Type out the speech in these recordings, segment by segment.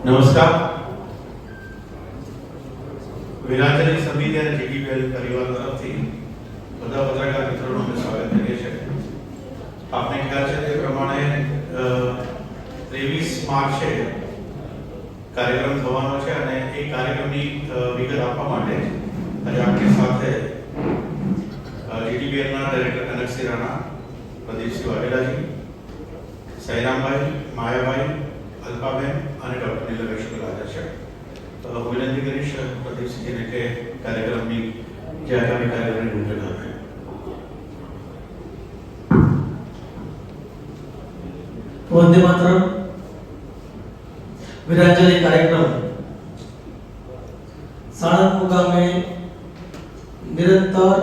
નમસ્કાર. વિરાંજલી સમિતિ અને જીટીપીએલ પરિવાર તરફથી બધા પત્રકાર મિત્રોનું અમે સ્વાગત કરીએ છીએ. આપને ખ્યાલ છે તે પ્રમાણે 23 માર્ચે કાર્યક્રમ થવાનો છે અને એ કાર્યક્રમની વિગત આપવા માટે આજે આપણી સાથે જીટીપીએલના ડાયરેક્ટર કનકસિંહ રાણા, પ્રદીપસિંહ વાઘેલાજી, સૈરામભાઈ, માયાભાઈ, અલ્પાબેન અને ડોક્ટર નીલમ શુક્લા હાજર છે. હું વિનંતી કરીશ પ્રદીપસિંહજીને કે કાર્યક્રમની જે આગામી કાર્યક્રમની રૂપરેખા આપે. વંદે માતરમ. વિરાંજલી કાર્યક્રમ સાણંદ મુકામે નિરંતર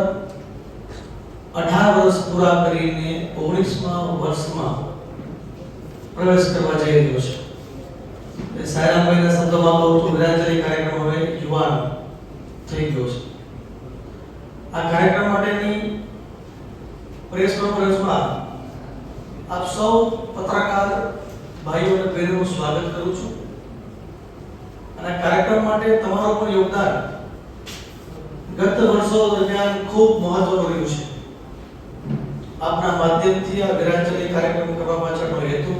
18 વર્ષ પૂરા કરીને 19મા વર્ષમાં પ્રવેશ કરવા જઈ રહ્યો છે. સાયરામભાઈના શબ્દોમાં કહું તો વિરાંજલી કાર્યક્રમ હવે યુવાન થઈ ગયો છે. આ કાર્યક્રમ માટેની પ્રેસ કોન્ફરન્સમાં આપ સૌ પત્રકાર ભાઈઓ અને બહેનોનું સ્વાગત કરું છું અને કાર્યક્રમ માટે તમારું પણ યોગદાન ગત વર્ષો દરમિયાન ખૂબ મહત્વનું રહ્યું છે. આપના માધ્યમથી આ વિરાંજલી કાર્યક્રમ કરવા પાછળનો હેતુ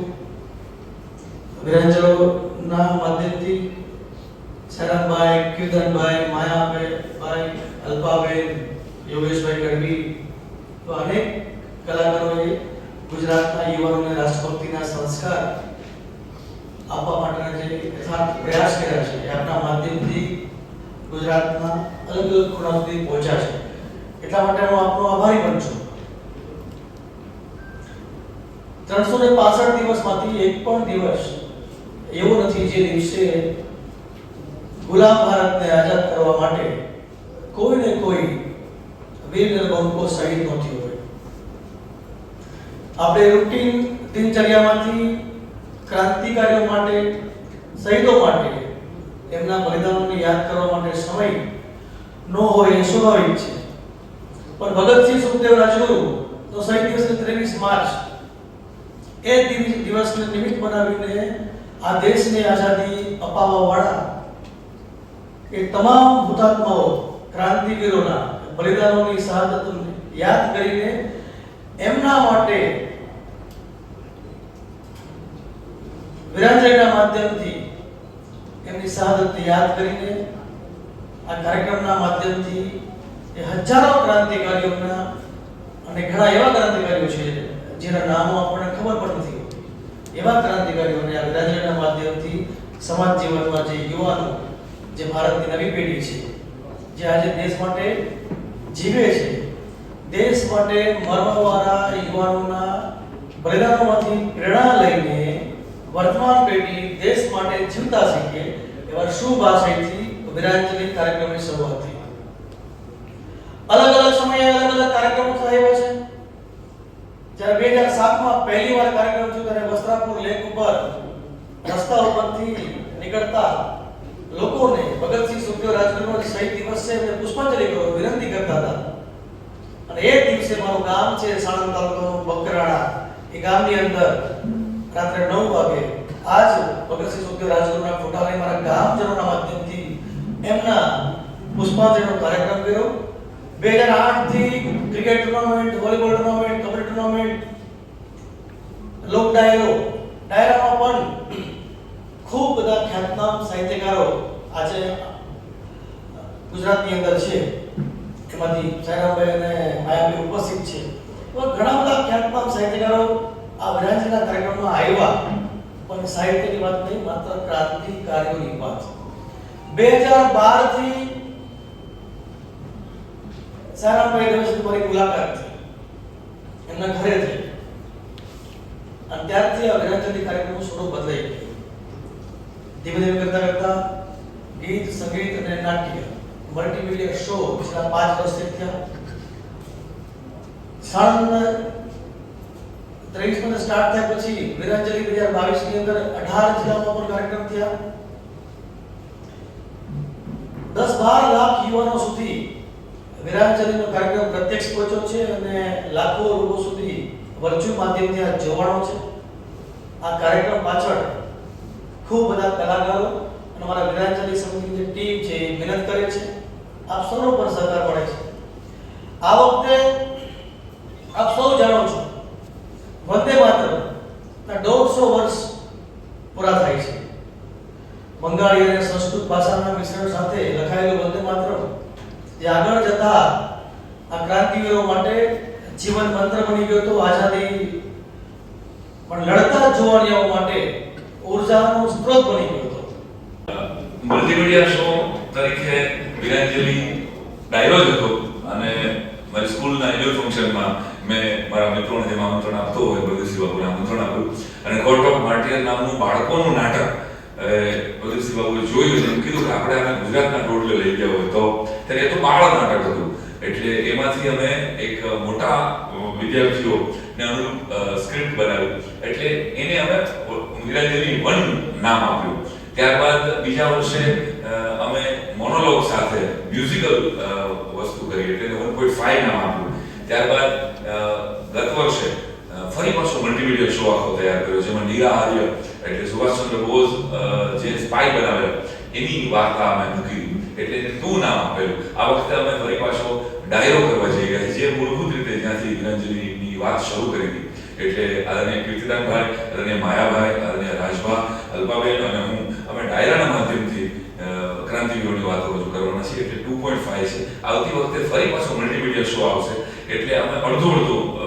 વિરાંજલોના માધ્યમથી સૈરામભાઈ, કીર્તનભાઈ, માયાભાઈ, અલ્પાબેન, યોગેશભાઈ ગઢવી તો અનેક કલાકારોએ ગુજરાતના યુવાનોને રાષ્ટ્રભક્તિના સંસ્કાર આપવા માટેના જે યથાર્થ પ્રયાસ કર્યા છે એ આપના માધ્યમથી ગુજરાતના અલગ અલગ ખૂણા સુધી પહોંચ્યા છે. એટલા માટે હું આપનો આભારી પણ છું. 365 દિવસમાંથી એક પણ દિવસ એવો નથી જે દિવસે ગુલામ ભારતને આઝાદ કરવા માટે કોઈ ને કોઈ વીર નિર્મમકો શહીદ ન થયો હોય. આપણે રૂટીન દિનચર્યામાંથી ક્રાંતિકારીઓ માટે, શહીદો માટે, એમના બલિદાનોને યાદ કરવા માટે સમય ન હોય એ સ્વાભાવિક છે. પણ ભગતસિંહ, સુખદેવ, રાજગુરુ તો શહીદ દિવસ 23 માર્ચ એ દિવસને નિમિત્ત બનાવીને આ દેશને આઝાદી અપાવવા વાળા એ તમામ હુતાત્માઓ, ક્રાંતિવીરોના બલિદાનોની શહાદતોને યાદ કરીને એમના માટે વિરાંજલીના માધ્યમથી એમની શહાદતને યાદ કરીને આ કાર્યક્રમના માધ્યમથી એ હજારો ક્રાંતિકારીઓના અને ઘણા એવા ક્રાંતિકારીઓ છે જેના નામો આપણને ખબર પણ નથી હોતી, એવા ક્રાંતિકારીઓને આ વિરાંજલીના માધ્યમથી સમાજ જીવનમાં જે યુવાનો, જે ભારતની નવી પેઢી છે, જે આજે દેશ માટે જીવે છે, દેશ માટે મરવાવાળા યુવાનોના બલિદાનોમાંથી પ્રેરણા લઈને વર્તમાન પેઢી દેશ માટે જીવતા શીખે એવા શુભ આશયથી વિરાંજલી કાર્યક્રમની શરૂઆત થઈ. અલગ અલગ સમયે અલગ અલગ કાર્યક્રમો થયા છે. જ્યારે 2007માં પહેલી વાર કાર્યક્રમ થયો ત્યારે વસ્ત્રાપુર લેક ઉપર રસ્તા ઉપરથી નીકળતા લોકોને ભગતસિંહ, સુખદેવ, રાજગુરુનો શહીદ દિવસ છે એટલે પુષ્પાંજલિ કરો વિનંતી કરતા હતા. અને એ દિવસે મારું ગામ છે સાણંદ તાલુકાનું બકરાણા, એ ગામની અંદર રાત્રે 9 વાગે આજ ભગતસિંહ, સુખદેવ, રાજગુરુના ફોટા લઈ મારા ગામજનોના માધ્યમથી એમના પુષ્પાંજલિનો કાર્યક્રમ કર્યો. 2008 થી cricket tournament, volleyball tournament, kabaddi tournament, લોક ડાયરામાં પણ ખૂબ બધા ખ્યાતનામ સાહિત્યકારો આજે ગુજરાતની અંદર છે. એમાંથી સૈરામભાઈ અને માયાભાઈ ઉપસ્થિત છે. એવા ઘણા બધા ખ્યાતનામ સાહિત્યકારો આ વિરાંજલીના કાર્યક્રમમાં આવ્યા. પણ સાહિત્યની વાત નહીં, માત્ર ક્રાંતિકારીઓની વાત. 2012 થી સૈરામભાઈ દિવસની મારી મુલાકાત થઈ, એમના ઘરે થઈ અને ત્યારથી આ વિરાંજલી કાર્યક્રમનું સ્વરૂપ બદલાઈ ગયું. ધીમે ધીમે કરતા કરતા ગીત, સંગીત અને નાટ્ય મલ્ટીમીડિયા શો છેલ્લા 5 વર્ષથી થયા. સાણંદ 23 સ્ટાર્ટ થયા પછી વિરાંજલી 2022 ની અંદર 18 જિલ્લામાં પણ કાર્યક્રમ થયા. 10-12 લાખ યુવાનો સુધી વિરાંજલીનો કાર્યક્રમ પ્રત્યક્ષ પહોંચ્યો છે અને લાખો લોકો સુધી વર્ચ્યુઅલ માધ્યમથી આ જોવાનો છે. આ કાર્યક્રમ પાછળ ખૂબ બધા કલાકારો આપ સૌનો પર સહકાર મળે છે. આ વખતે આપ સૌ જાણો છો વંદે માતરમ ના 150 વર્ષ પૂરા થાય છે. બંગાળી અને સંસ્કૃત ભાષાના મિશ્રણ સાથે લખાયેલું વંદે માતરમ જે આગળ જતા આ ક્રાંતિવીરો માટે જીવન મંત્ર બની ગયો હતો. આઝાદી પણ લડતા જુવાનિયાઓ માટે ઉર્જાનો સ્ત્રોત બની ગયો હતો. મલ્ટીમીડિયા શો તરીકે વીરાંજલિ ડાયરો જ હતો અને મારી સ્કૂલના એન્યુઅલ ફંક્શનમાં મેં મારા મિત્રોને જેમ આમંત્રણ આપતો હોય પ્રદીપસિંહ બાબુને આમંત્રણ આપ્યું અને કોર્ટ ઓફ માર્ટિયર નામનું બાળકોનું નાટક પ્રદીપસિંહ બાબુએ જોયું અને એમ કીધું કે આપણે આને ગુજરાતના ટોળલે લઈ ગયા હોય તો ત્યારે એ તો બાળ નાટક હતું. એટલે એમાંથી અમે એક મોટા વિદ્યાર્થીઓને અનુરૂપ સ્ક્રિપ્ટ બનાવ્યું એટલે એને અમે વીરાંજલિ 1 નામ આપ્યું. ત્યારબાદ બીજા વર્ષે અમે મોનોલોગ સાથે મ્યુઝિકલ વસ્તુ કરી એટલે 1.5 નામ આપ્યું. ત્યારબાદ ગત વર્ષે ફરી પાછો મલ્ટીમીડિયા શો આખો તૈયાર કર્યો જેમાં નીરા આર્ય એટલે સુભાષચંદ્ર બોઝ જે સ્પાય બનાવેલા એની વાર્તા અમે મૂકી એટલે એને 2 નામ આપેલું. આ વખતે અમે ફરી પાછો ડાયરો કરવા જઈ રહ્યા જે મૂળભૂત રીતે જ્યાંથી વીરાંજલિની વાત શરૂ કરી હતી એટલે આદરણીય કીર્તિદાનભાઈ, આદરણીય માયાભાઈ, આદરણીય રાજભા, અલ્પાબેન અને હું અમે ડાયરાના માધ્યમથી ક્રાંતિવીરોની વાતો રજૂ કરવાના છીએ એટલે 2.5 છે. આવતી વખતે ફરી પાછો મલ્ટીમીડિયા શો આવશે એટલે અમે અડધો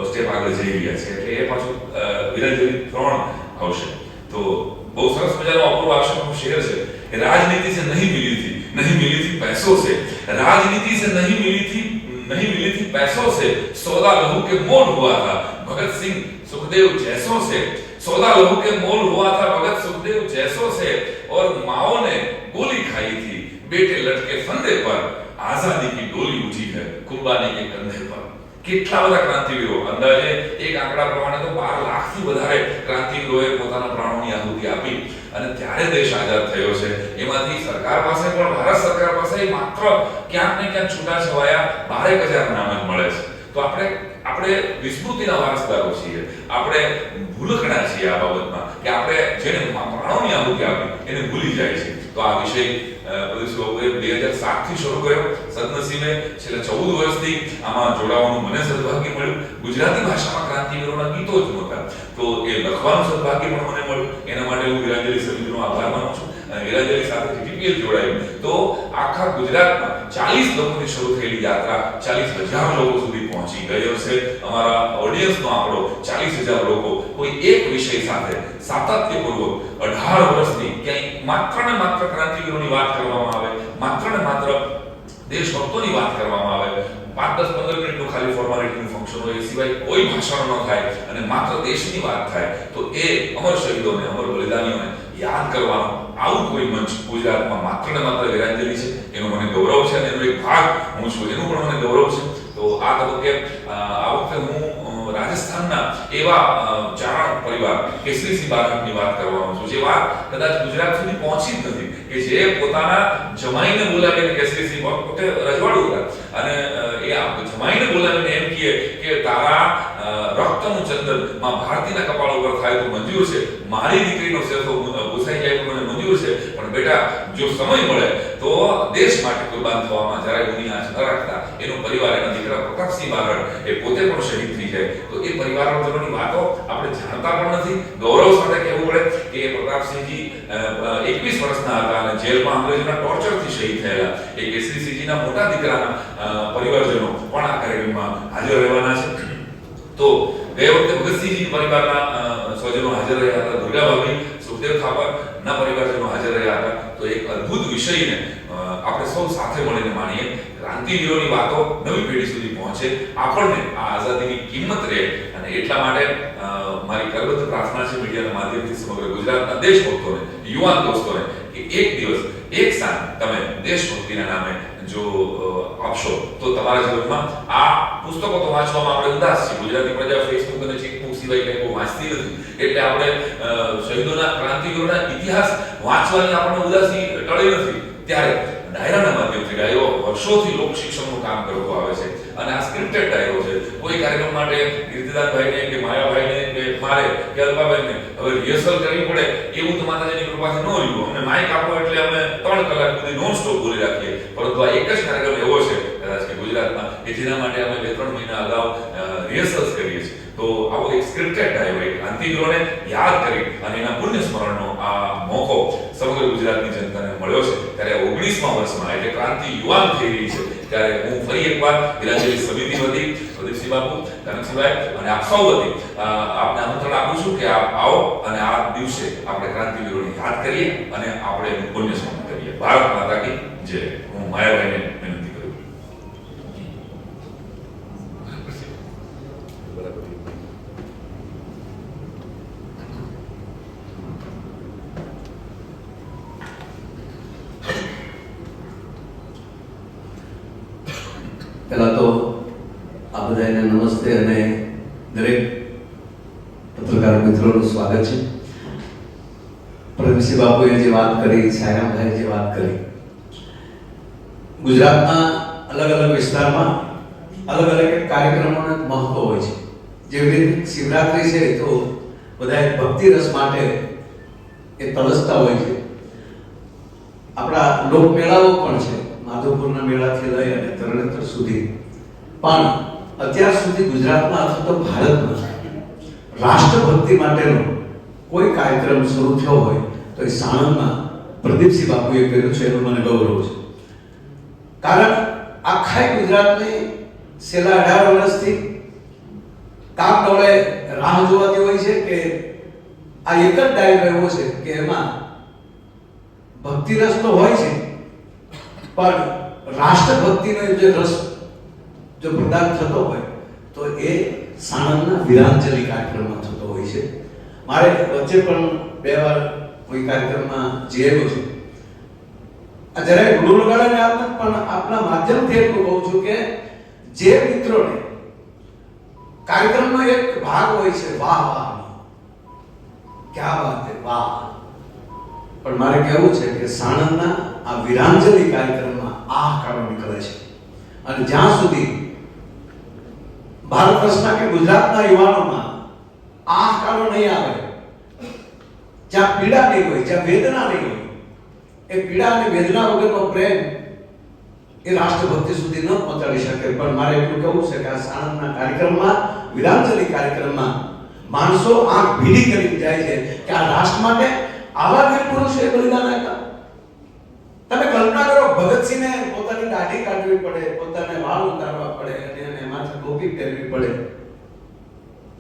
સ્ટેપ આગળ જઈ રહ્યા છીએ એટલે એ પાછું વીરાંજલિ 3 આવશે. તો બહુ સરસ મજાનો અપૂર્વ આશયનો શેર છે કે राजनीति से नहीं मिली थी पैसों से, राजनीति से नहीं मिली थी पैसों से, सौदा लहू के मोल हुआ था भगत सिंह सुखदेव जैसों से, सौदा लहू के मोल हुआ था भगत सुखदेव जैसों से और माओ ने गोली खाई थी बेटे लटके फंदे पर, आजादी की डोली उठी है कुर्बानी के कंधे पर. કેટલા બધા ક્રાંતિવીરો અંદાજે એક આંકડા પ્રમાણે તો 12 લાખથી વધારે ક્રાંતિવીરોએ પોતાના પ્રાણોની આહુતિ આપી અને ત્યારે દેશ આઝાદ થયો છે. એમાંથી સરકાર પાસે પણ ભારત સરકાર પાસે માત્ર ક્યાંક ને ક્યાંક છૂટાછવાયા 12,000 નામ જ મળે છે. તો આપણે વિસ્મૃતિના વારસદારો છીએ, આપણે ભૂલકણા છીએ આ બાબતમાં કે આપણે જેને પ્રાણોની આહુતિ આપી એને ભૂલી જાય છે. તો આ વિષય પ્રદેશોએ 2007 થી શરૂ કર્યો. સદનસીબે છેલ્લા 14 વર્ષથી આમાં જોડાવાનું મને સદભાગ્ય મળ્યું. ગુજરાતી ભાષામાં ક્રાંતિવીરોના ગીતો જ નહોતા તો એ લખવાનું સદભાગ્ય પણ મને મળ્યું. એના માટે હું વીરાંજલિ સમિતિનો આભાર માનું છું. અને વીરાંજલિ સાથે ટીટીપીએલ જોડાયું તો આખા ગુજરાતમાં 40 લોકોથી શરૂ થયેલી યાત્રા 40,000 લોકો સુધી પહોંચી ગઈ હશે. અમારા ઓડિયન્સનો આંકડો 40,000 લોકો કોઈ એક વિષય સાથે સાતત્યપૂર્વક 18 વર્ષની ક્યાંય માત્ર ને માત્ર ક્રાંતિવીરોની વાત કરવામાં આવે, માત્ર ને માત્ર દેશભક્તોની વાત કરવામાં આવે, 5-10-15 મિનિટનું ખાલી ફોર્માલિટીનું ફંક્શન હોય એ સિવાય કોઈ ભાષણ ન થાય અને માત્ર દેશની વાત થાય તો એ અમર શહીદોને, અમર બલિદાનીઓને યાદ કરવાનો આવું કોઈ મંચ ગુજરાતમાં માત્ર ને માત્ર વીરાંજલિ છે. એનો મને ગૌરવ છે અને એનો એક ભાગ હું છું એનું પણ મને ગૌરવ છે. તો આ તબક્કે આ વખતે હું રાજસ્થાનના એવા ચારણ પરિવાર કેસરીસિંહ બારડની વાત કરવાનો છું જે વાત કદાચ ગુજરાત સુધી પહોંચી જ નથી કે જે પોતાના જમાઈને બોલાવીને કેસરીસિંહ પોતે રજવાડું હતા અને એ જમાઈને બોલાવીને એમ કહે કે તારા રક્તનું ચંદન માં ભારતીના કપાળ ઉપર થાય તો મંજૂર છે, મારી દીકરીનો સેતો ભૂસાઈ જાય તો મને મંજૂર છે, પણ બેટા જો સમય મળે તો દેશ માટે કુરબાન થવામાં જરાય ગુની આંચ ન રાખતા. એનો પરિવાર, એના દીકરા પ્રતાપસિંહ બારડ એ પોતે પણ શહીદ થઈ જાય તો એ પરિવારજનોની વાતો આપણે જાણતા પણ નથી. ગૌરવ સાથે કહેવું પડે કે પ્રતાપસિંહજી 21 વર્ષના હતા અને જેલમાં અંગ્રેજોના ટોર્ચરથી શહીદ થયેલા. એ કેસરીસિંહજીના મોટા દીકરાના પરિવારજનો પણ આ કાર્યક્રમમાં હાજર રહેવાના છે. તો ગયે વખતે ભગતસિંહજી પરિવારના સ્વજનો હાજર રહ્યા હતા, દુર્ગાભાભી, સુખદેવ થાપરના પરિવારજનો હાજર રહ્યા હતા. તો એક અદ્ભુત વિષયને આપણે સૌ સાથે મળીને માણીએ, ક્રાંતિવીરોની વાતો નવી પેઢી સુધી પહોંચે, આપણને આ આઝાદીની કિંમત રહે અને એટલા માટે મારી કરબદ્ધ પ્રાર્થના છે મીડિયાના માધ્યમથી સમગ્ર ગુજરાતના દેશભક્તોને, યુવાન દોસ્તોને કે એક દિવસ એક સાંજ તમે દેશભક્તિના નામે જો આપશો તો તમારા જીવનમાં આ પુસ્તકો તો વાંચવામાં આપણે ઉદાસ છીએ. ગુજરાતી પ્રજા ફેસબુક અને ચેકબુક સિવાય કંઈ બહુ વાંચતી નથી એટલે આપણે શહીદોના, ક્રાંતિવીરોના ઇતિહાસ વાંચવાની આપણને ઉદાસી ટળી નથી. ત્યારે ડાયરાના માધ્યમથી ડાયરો વર્ષોથી લોક શિક્ષણનું કામ કરતો આવે છે અને આ સ્ક્રિપ્ટેડ ડાયરો છે. કોઈ કાર્યક્રમ માટે કીર્તિદાનભાઈને કે માયાભાઈને કે મારે કે અલ્પાબેનને હવે રિહર્સલ કરવી પડે એવું તો માતાજીની કૃપાથી ન રહ્યું. અમને માઇક આપો એટલે અમે 3 કલાક કલાક સુધી નોન સ્ટોપ બોલી રાખીએ, પરંતુ આ એક જ કાર્યક્રમ એવો છે કદાચ કે ગુજરાતમાં કે જેના માટે અમે 2-3 મહિના અગાઉ રિહર્સલ્સ કરીએ છીએ. તો આવો એક સ્ક્રિપ્ટેડ ડાયરો એક ક્રાંતિવીરોને યાદ કરી અને એના પુણ્ય સ્મરણનો આ મોકો સમગ્ર ગુજરાતની જનતાને મળ્યો છે. ત્યારે 19મા વર્ષમાં એટલે ક્રાંતિ યુવાન થઈ રહી છે, ત્યારે હું ફરી એકવાર વિરાંજલી સમિતિ વતી પ્રદીપસિંહ બાપુ, કનકસિંહભાઈ અને આપ સૌ વતી આપને આમંત્રણ આપું છું કે આપ આવો અને આ દિવસે આપણે ક્રાંતિવીરોને યાદ કરીએ અને આપણે એનું પુણ્ય સ્મરણ કરીએ. ભારત માતા કી જય. હું માયાભાઈને વિનંતી કરું. પહેલા તો આ બધાને નમસ્તે અને દરેક પત્રકાર મિત્રોનું સ્વાગત છે. પ્રદીપસિંહ બાપુએ જે વાત કરી, સાયરામભાઈએ જે વાત કરી, ગુજરાતના અલગ અલગ વિસ્તારમાં અલગ અલગ કાર્યક્રમોનું મહત્વ હોય છે. જેવી રીતે શિવરાત્રી છે તો બધા ભક્તિ રસ માટે એ તલસતા હોય છે. આપણા લોકમેળાઓ પણ છે, માધવપુરના મેળાથી લઈ અને તરણેતર સુધી. પણ અત્યાર સુધી ગુજરાતમાં અથવા તો ભારતમાં રાષ્ટ્રભક્તિ માટેનો કોઈ કાર્યક્રમ શરૂ થયો હોય તો એ સાણંદમાં પ્રદીપસિંહ બાપુએ કર્યું છે, એનું મને ગૌરવ છે. કારણ આખા ગુજરાતની છેલ્લા 18 વર્ષથી કામ ડોળે રાહ જોવાતી હોય છે કે આ એક જ ડાયરો એવો છે કે એમાં ભક્તિ રસ તો હોય છે, પણ રાષ્ટ્રભક્તિનો જે રસ જો પ્રદાન થતો હોય તો એ સાણંદના વિરાંજલી કાર્યક્રમમાં થતો હોય છે. મારે વચ્ચે પણ 2 વાર કોઈ કાર્યક્રમમાં જયેલો છું. આ જરાય ભૂલ લગાડને આપને પણ આપના માધ્યમથી એટલું કહું છું કે જે મિત્રોને કાર્યક્રમનો એક ભાગ હોય છે વાહ વાહ, ક્યા વાત છે, વાહ. પણ મારે કહેવું છે કે સાણંદના આ વિરાંજલી કાર્યક્રમમાં આહકારો નીકળે છે. અને જ્યાં સુધી ભારત વર્ષના કે ગુજરાતના યુવાનોમાં આહકારો નહીં આવે, જ્યાં પીડા નહીં હોય, જ્યાં વેદના નહીં હોય, એ પીડા અને વેદના વગરનો પ્રેમ એ રાષ્ટ્રભક્તિ સુધી ન પહોંચાડી શકે. પણ મારે એટલું કહેવું છે કે આ સાણંદના કાર્યક્રમમાં, વિરાંજલી કાર્યક્રમમાં માણસો આંખ ભીડી કરી જાય છે કે આ રાષ્ટ્ર માટે આવા વીર પુરુષોએ બલિદાન આપ્યા. તમે કલ્પના કરો, ભગતસિંહને પોતાની દાઢી કાઢવી પડે, પોતાને વાળ ઉતારવા પડે અને એને માથે ટોપી પહેરવી પડે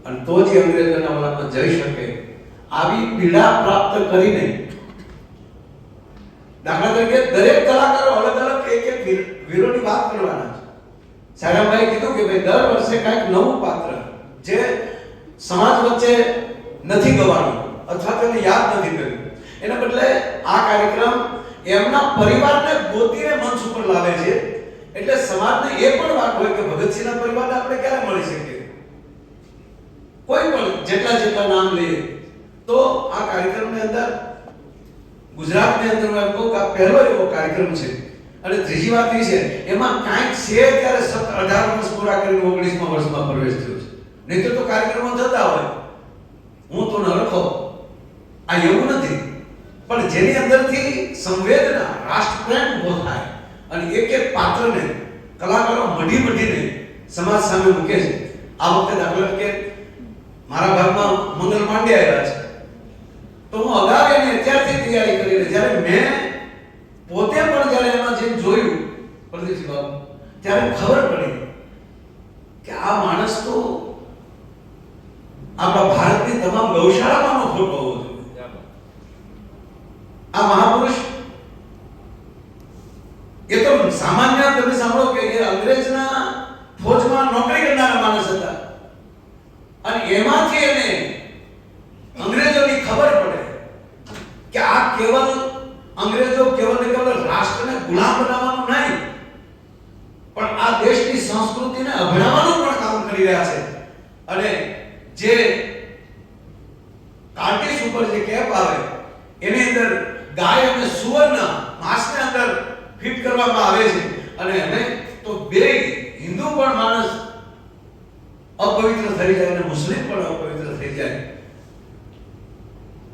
અને તો જ અંગ્રેજોના ઓલામાં જઈ શકે. આવી પીડા પ્રાપ્ત કરીને દાખલા તરીકે દરેક કલાકારો અલગ અલગ એક વીરોની વાત કરવાના છે. સાયરામભાઈએ કીધું કે ભાઈ દર વર્ષે કંઈક નવું પાત્ર જે સમાજ વચ્ચે નથી ગવાણું અથવા તેને યાદ નથી કર્યું, એના બદલે આ કાર્યક્રમ એમના પરિવારને ગોતીને મંચ ઉપર લાવે છે. એટલે સમાજને એ પણ વાત હોય કે ભગતસિંહના પરિવારને આપણે ક્યારે મળી શકીએ, કોઈ પણ જેટલા નામ લઈએ તો આ કાર્યક્રમની અંદર ગુજરાતની અંદર હું એમ કહું કે આ પહેલો એવો કાર્યક્રમ છે. અને ત્રીજી વાત એ છે એમાં કાંઈક છે ત્યારે 18 વર્ષ પૂરા કરીને 19મા વર્ષમાં પ્રવેશ થયો છે. નહીં તો કાર્યક્રમો થતા હોય હું તો ન રખો, આ એવું નથી. પણ જેની અંદરથી સંવેદના, રાષ્ટ્રપ્રેમ ઉભો થાય અને એક એક પાત્રને કલાકારો મઢીને સમાજ સામે મૂકે છે. આ વખતે દાખલા તરીકે મારા ભાગમાં મંગલ પાંડે આવ્યા છે, તો હું અગાઉ એની અત્યારથી તૈયારી કરી રહી. જ્યારે મેં પોતે પણ જ્યારે એમાં જેમ જોયું પ્રદીપસિંહ બાબુ, ત્યારે ખબર પડી કે આ માણસ તો આપણા ભારતની તમામ ગૌશાળામાંનો ફોટો હોવો જોઈએ. આ મહાપુરુષ એ તો સામાન્ય તમે સાંભળો કે એ અંગ્રેજના ફોજમાં નોકરી કરનારા માણસ હતા અને એમાંથી એને અંગ્રેજોની ખબર પડે કે આ અંગ્રેજો કેવલ ને કેવલ રાષ્ટ્રને ગુલામ બનાવવાનું નહીં, પણ આ દેશની સંસ્કૃતિને અભડાવવાનું પણ કામ કરી રહ્યા છે. અને જે કાર્ટિસ ઉપર જે કેપ આવે એની અંદર ગાય અને સુવર્ણ માંસને અંદર ફિટ કરવામાં આવે છે. અને એને તો બે હિન્દુ પણ માણસ અપવિત્ર થઈ જાય અને મુસ્લિમ પણ અપવિત્ર થઈ જાય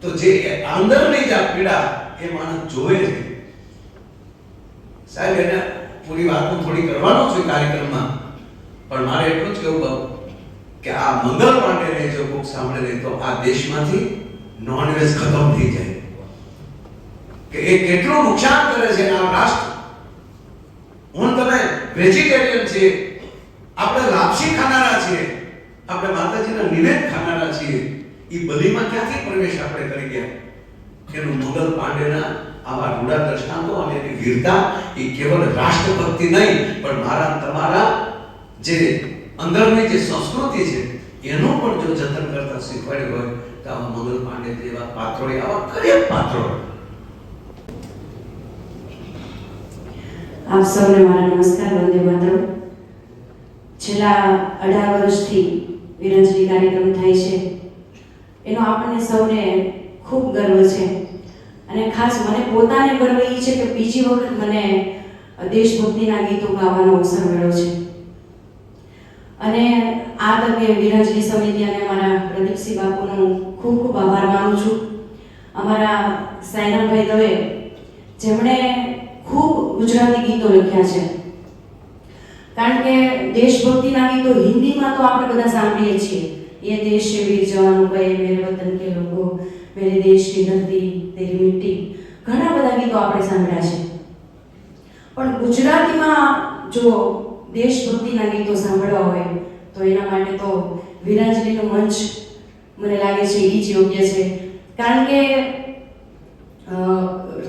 તો જે અંદરની જે પીડા એ માણસ જોવે છે. સાહેબ એને પૂરી વાત હું થોડી કરવાનો છું કાર્યક્રમમાં, પણ મારે એટલું જ કહેવું બાબુ કે આ મંગલ પાંડેને જો કોક સાંભળે નહીં તો આ દેશમાંથી નોનવેજ ખતમ થઈ જાય, કે એ કેટલું નુકસાન કરે છે આ રાષ્ટ્ર. હું તમે વેજીટેરિયન છીએ, આપણે લાપસી ખાનારા છીએ, આપણે માતાજીના નિવેદ ખાનારા છીએ, એ બલીમાં ક્યાંથી પ્રવેશ આપણે કરી ગયા? એનું મંગલ પાંડેના આવા રૂડા દ્રષ્ટાંતો અને એની વીરતા એ કેવલ રાષ્ટ્રભક્તિ નહીં પણ મારા તમારા જે અંદરની જે સંસ્કૃતિ છે એનું પણ જો જતન કરતા શીખવાડ્યું હોય તો આવા મંગલ પાંડે જેવા પાત્રોએ આવા કયા પાત્રો. આપ સૌને મારા નમસ્કાર, વંદે માતરમ. છેલ્લા 18 વર્ષથી વિરંજલી કાર્યક્રમ થાય છે એનો આપણને સૌને ખૂબ ગર્વ છે અને ખાસ મને પોતાને ગર્વ એ છે કે બીજી વખત મને દેશભક્તિના ગીતો ગાવાનો અવસર મળ્યો છે અને આ તકે વિરંજલી સમિતિ અને અમારા પ્રદીપસિંહ બાપુનો ખૂબ ખૂબ આભાર માનું છું. અમારા સાયનાભાઈ દવે જેમણે ખૂબ ગુજરાતી ગીતો લખ્યા છે, કારણ કે દેશભક્તિના ગીતો હિન્દીમાં તો આપણે બધા સાંભળીએ છીએ, ये देश के वीर जवानों गए मेरे वतन के लोगों मेरे देश की धरती तेरी मिट्टी, ઘણા બધા ગીતો આપણે સાંભળ્યા છે. પણ ગુજરાતીમાં જો દેશભક્તિના ગીતો સાંભળવા હોય તો એના માટે તો વિરાંજલીનું મંચ મને લાગે છે એ જ યોગ્ય છે, કારણ કે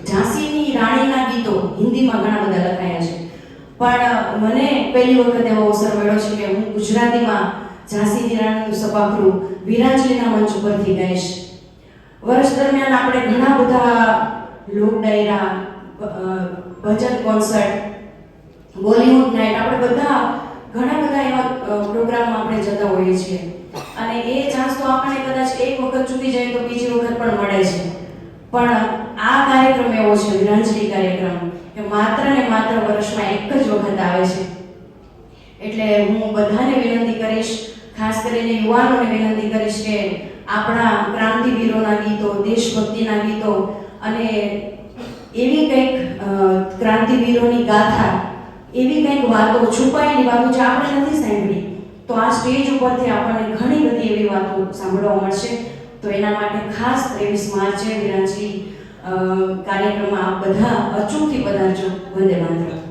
ઝાંસીની રાણીના ગીતો હિન્દીમાં ઘણા બધા લખાયા છે, પણ મને પહેલી વખત એવો અવસર મળ્યો છે કે હું ગુજરાતીમાં ઝાંસીની રાણીનું સભાગૃહ વિરાંજલીના મંચ ઉપરથી ગાઈશ. વર્ષ દરમિયાન આપણે ઘણા બધા લોક ડાયરા, ભજન કોન્સર્ટ, બોલિવૂડ નાઇટ, આપણે બધા ઘણા બધા એવા પ્રોગ્રામમાં આપણે જતા હોઈએ છીએ અને એ ચાન્સ તો આપણને કદાચ એક વખત ચૂકી જાય તો બીજી વખત પણ મળે છે. પણ આ કાર્યક્રમ એવો છે, વિરાંજલી કાર્યક્રમ, કે માત્ર ને માત્ર વર્ષમાં એક જ વખત આવે છે. એટલે હું બધાને વિનંતી કરીશ, ખાસ કરીને યુવાનોને વિનંતી કરીશ કે આપણા ક્રાંતિવીરોના ગીતો, દેશભક્તિના ગીતો અને એવી કંઈક ક્રાંતિવીરોની ગાથા, એવી કંઈક વાતો, છુપાયેલી વાતો જે આપણે નથી સાંભળી, તો આ સ્ટેજ ઉપરથી આપણને ઘણી બધી એવી વાતો સાંભળવા મળશે. તો એના માટે ખાસ 23 માર્ચે વિરાંજલી કાર્યક્રમમાં આપ બધા અચૂકથી પધારજો. વંદે માતરમ.